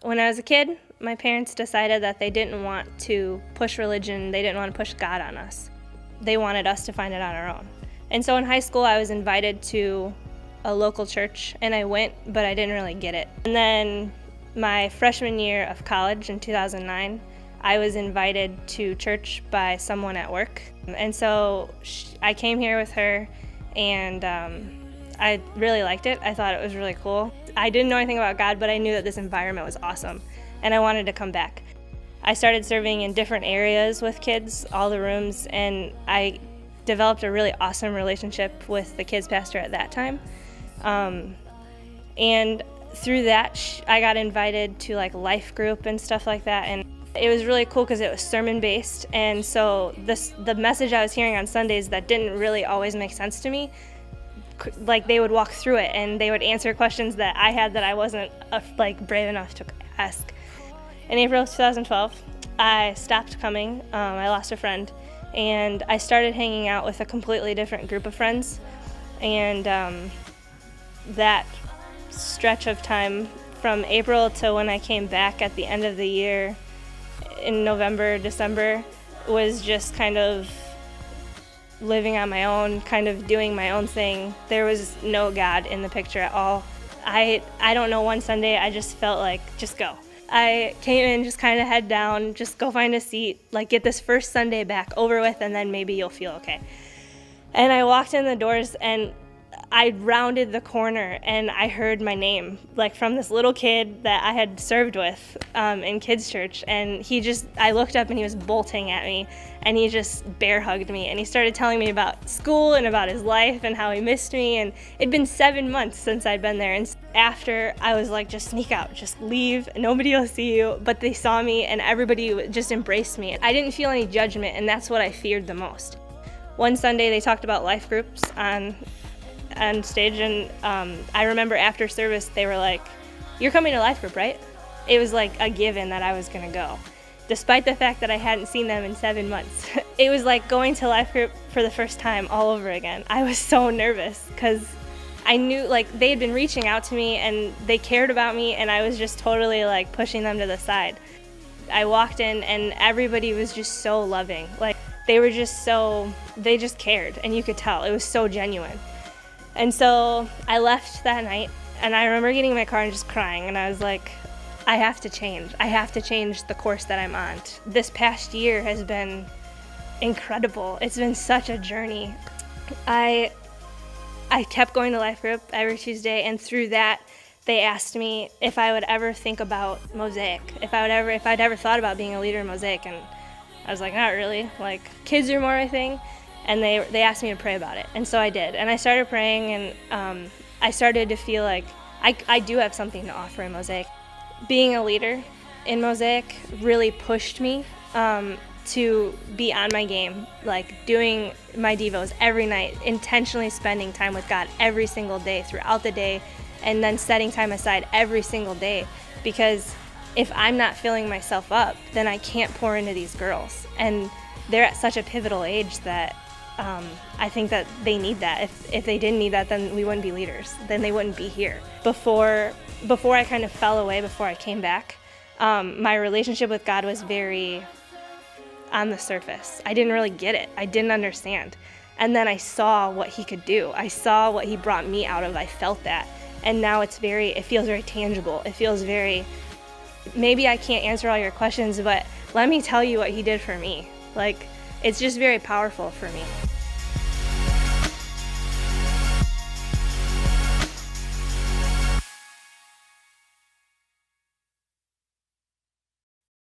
When I was a kid, my parents decided that they didn't want to push religion, they didn't want to push God on us. They wanted us to find it on our own. And so in high school, I was invited to a local church, and I went, but I didn't really get it. And then my freshman year of college in 2009, I was invited to church by someone at work. And so I came here with her, and I really liked it. I thought it was really cool. I didn't know anything about God, but I knew that this environment was awesome, and I wanted to come back. I started serving in different areas with kids, all the rooms, and I developed a really awesome relationship with the kids pastor at that time. And through that, I got invited to like life group and stuff like that, and it was really cool because it was sermon-based, and so the message I was hearing on Sundays that didn't really always make sense to me, like they would walk through it and they would answer questions that I had that I wasn't brave enough to ask. In April of 2012, I stopped coming. I lost a friend, and I started hanging out with a completely different group of friends. And that stretch of time from April to when I came back at the end of the year in November, December, was just kind of living on my own, kind of doing my own thing. There was no God in the picture at all. I don't know, one Sunday I just felt like, just go. I came in just kind of head down, just go find a seat, like get this first Sunday back over with, and then maybe you'll feel okay. And I walked in the doors, and I rounded the corner, and I heard my name, like from this little kid that I had served with in kids' church. And I looked up, and he was bolting at me, and he just bear hugged me, and he started telling me about school and about his life and how he missed me. And it'd been 7 months since I'd been there. And after, I was like, just sneak out, just leave, nobody will see you. But they saw me, and everybody just embraced me. I didn't feel any judgment, and that's what I feared the most. One Sunday, they talked about life groups on stage, and I remember after service they were like, "You're coming to life group, right?" It was like a given that I was gonna go, despite the fact that I hadn't seen them in 7 months. It was like going to life group for the first time all over again. I was so nervous because I knew like they had been reaching out to me and they cared about me, and I was just totally like pushing them to the side. I walked in, and everybody was just so loving. Like they just cared, and you could tell. It was so genuine. And so I left that night, and I remember getting in my car and just crying, and I was like, I have to change. I have to change the course that I'm on. This past year has been incredible. It's been such a journey. I kept going to life group every Tuesday, and through that, they asked me if I would ever think about Mosaic, if I'd ever thought about being a leader in Mosaic, and I was like, not really. Like, kids are more my thing. And they asked me to pray about it, and so I did. And I started praying, and I started to feel like I do have something to offer in Mosaic. Being a leader in Mosaic really pushed me to be on my game, like doing my devos every night, intentionally spending time with God every single day throughout the day, and then setting time aside every single day. Because if I'm not filling myself up, then I can't pour into these girls. And they're at such a pivotal age that I think that they need that. If they didn't need that, then we wouldn't be leaders. Then they wouldn't be here. Before I kind of fell away, before I came back, my relationship with God was very on the surface. I didn't really get it. I didn't understand. And then I saw what he could do. I saw what he brought me out of. I felt that. And now it feels very tangible. It feels very, maybe I can't answer all your questions, but let me tell you what he did for me. Like, it's just very powerful for me.